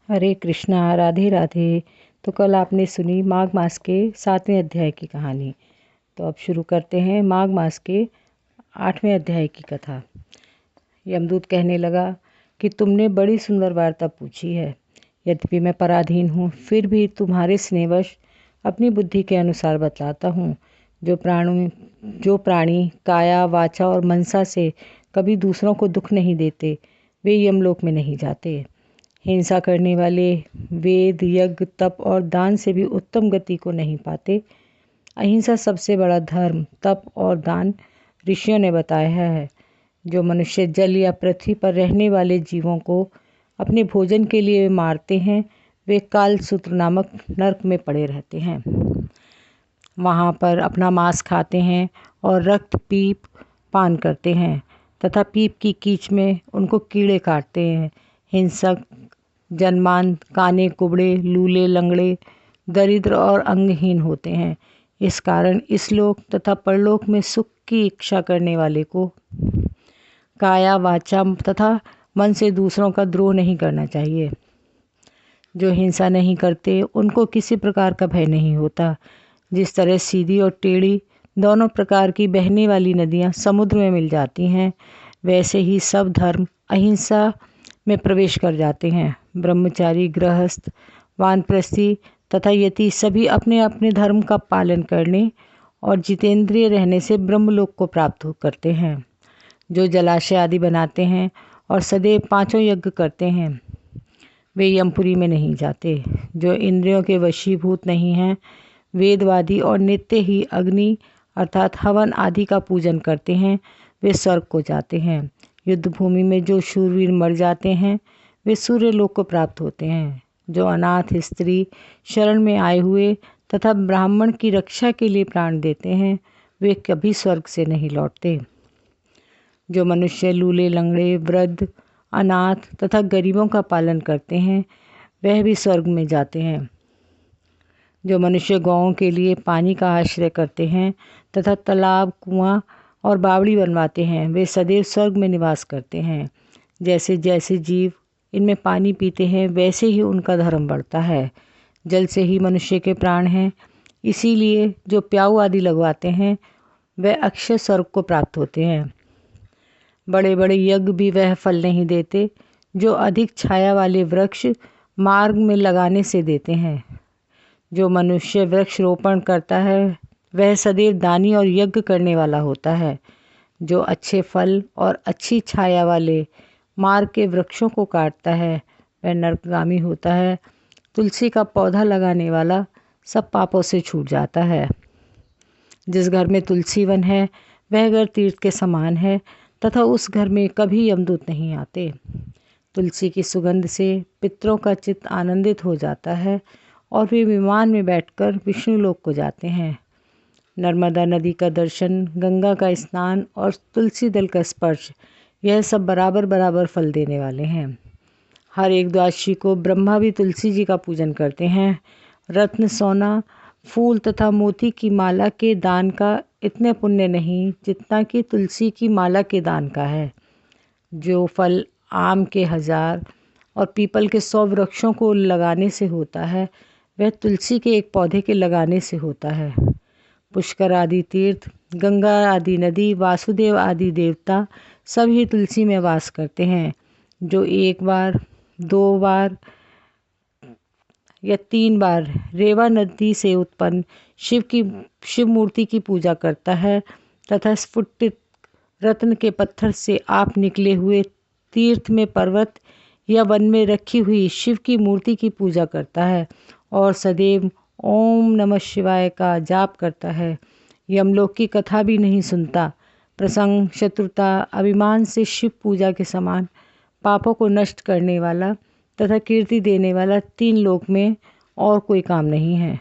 हरे कृष्णा, राधे राधे। तो कल आपने सुनी माघ मास के 7वें अध्याय की कहानी। तो अब शुरू करते हैं माघ मास के 8वें अध्याय की कथा। यमदूत कहने लगा कि तुमने बड़ी सुंदर वार्ता पूछी है। यद्यपि मैं पराधीन हूँ, फिर भी तुम्हारे स्नेहवश अपनी बुद्धि के अनुसार बतलाता हूँ। जो प्राणी काया, वाचा और मनसा से कभी दूसरों को दुख नहीं देते, वे यमलोक में नहीं जाते। हिंसा करने वाले वेद, यज्ञ, तप और दान से भी उत्तम गति को नहीं पाते। अहिंसा सबसे बड़ा धर्म, तप और दान ऋषियों ने बताया है। जो मनुष्य जल या पृथ्वी पर रहने वाले जीवों को अपने भोजन के लिए मारते हैं, वे कालसूत्र नामक नरक में पड़े रहते हैं। वहाँ पर अपना मांस खाते हैं और रक्त पीप पान करते हैं तथा पीप की कीच में उनको कीड़े काटते हैं। हिंसक जन्मान काने, कुबड़े, लूले, लंगड़े, दरिद्र और अंगहीन होते हैं। इस कारण इस लोक तथा परलोक में सुख की इच्छा करने वाले को काया, वाचा तथा मन से दूसरों का द्रोह नहीं करना चाहिए। जो हिंसा नहीं करते, उनको किसी प्रकार का भय नहीं होता। जिस तरह सीधी और टेढ़ी दोनों प्रकार की बहने वाली नदियाँ समुद्र में मिल जाती हैं, वैसे ही सब धर्म अहिंसा में प्रवेश कर जाते हैं। ब्रह्मचारी, गृहस्थ, वानप्रस्थी तथा यति सभी अपने अपने धर्म का पालन करने और जितेंद्रिय रहने से ब्रह्मलोक को प्राप्त करते हैं। जो जलाशय आदि बनाते हैं और सदैव 5 यज्ञ करते हैं, वे यमपुरी में नहीं जाते। जो इंद्रियों के वशीभूत नहीं हैं, वेदवादी और नित्य ही अग्नि अर्थात हवन आदि का पूजन करते हैं, वे स्वर्ग को जाते हैं। युद्ध भूमि में जो शूरवीर मर जाते हैं, वे सूर्य लोक को प्राप्त होते हैं। जो अनाथ स्त्री शरण में आए हुए तथा ब्राह्मण की रक्षा के लिए प्राण देते हैं, वे कभी स्वर्ग से नहीं लौटते। जो मनुष्य लूले, लंगड़े, वृद्ध, अनाथ तथा गरीबों का पालन करते हैं, वह भी स्वर्ग में जाते हैं। जो मनुष्य गौओं के लिए पानी का आश्रय करते हैं तथा तालाब, कुआं और बावड़ी बनवाते हैं, वे सदैव स्वर्ग में निवास करते हैं। जैसे जैसे जीव इनमें पानी पीते हैं, वैसे ही उनका धर्म बढ़ता है। जल से ही मनुष्य के प्राण हैं, इसीलिए जो प्याऊ आदि लगवाते हैं, वे अक्षय स्वर्ग को प्राप्त होते हैं। बड़े बड़े यज्ञ भी वह फल नहीं देते जो अधिक छाया वाले वृक्ष मार्ग में लगाने से देते हैं। जो मनुष्य वृक्ष रोपण करता है, वह सदैव दानी और यज्ञ करने वाला होता है। जो अच्छे फल और अच्छी छाया वाले मार्ग के वृक्षों को काटता है, वह नरकगामी होता है। तुलसी का पौधा लगाने वाला सब पापों से छूट जाता है। जिस घर में तुलसी वन है, वह घर तीर्थ के समान है तथा उस घर में कभी यमदूत नहीं आते। तुलसी की सुगंध से पितरों का चित्त आनंदित हो जाता है और वे विमान में बैठकर विष्णु लोक को जाते हैं। नर्मदा नदी का दर्शन, गंगा का स्नान और तुलसी दल का स्पर्श, यह सब बराबर बराबर फल देने वाले हैं। हर एक द्वादशी को ब्रह्मा भी तुलसी जी का पूजन करते हैं। रत्न, सोना, फूल तथा मोती की माला के दान का इतने पुण्य नहीं जितना कि तुलसी की माला के दान का है। जो फल आम के 1000 और पीपल के 100 वृक्षों को लगाने से होता है, वह तुलसी के एक पौधे के लगाने से होता है। पुष्कर आदि तीर्थ, गंगा आदि नदी, वासुदेव आदि देवता सब ही तुलसी में वास करते हैं। जो 1 बार, 2 बार या 3 बार रेवा नदी से उत्पन्न शिव मूर्ति की पूजा करता है तथा स्फुटित रत्न के पत्थर से आप निकले हुए तीर्थ में पर्वत या वन में रखी हुई शिव की मूर्ति की पूजा करता है और सदैव ओम नमः शिवाय का जाप करता है, यमलोक की कथा भी नहीं सुनता, प्रसंग, शत्रुता, अभिमान से शिव पूजा के समान पापों को नष्ट करने वाला तथा कीर्ति देने वाला 3 लोक में और कोई काम नहीं है।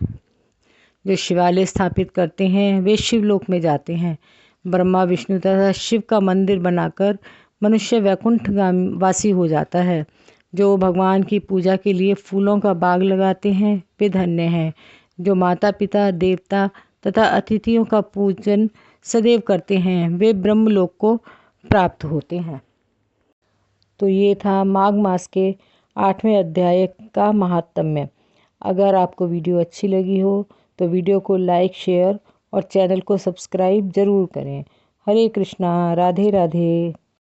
जो शिवालय स्थापित करते हैं, वे शिवलोक में जाते हैं। ब्रह्मा, विष्णु तथा शिव का मंदिर बनाकर मनुष्य वैकुंठ वासी हो जाता है। जो भगवान की पूजा के लिए फूलों का बाग लगाते हैं, वे धन्य हैं। जो माता पिता, देवता तथा अतिथियों का पूजन सदैव करते हैं, वे ब्रह्मलोक को प्राप्त होते हैं। तो ये था माघ मास के 8वें अध्याय का महात्म्य। अगर आपको वीडियो अच्छी लगी हो तो वीडियो को लाइक, शेयर और चैनल को सब्सक्राइब ज़रूर करें। हरे कृष्णा, राधे राधे।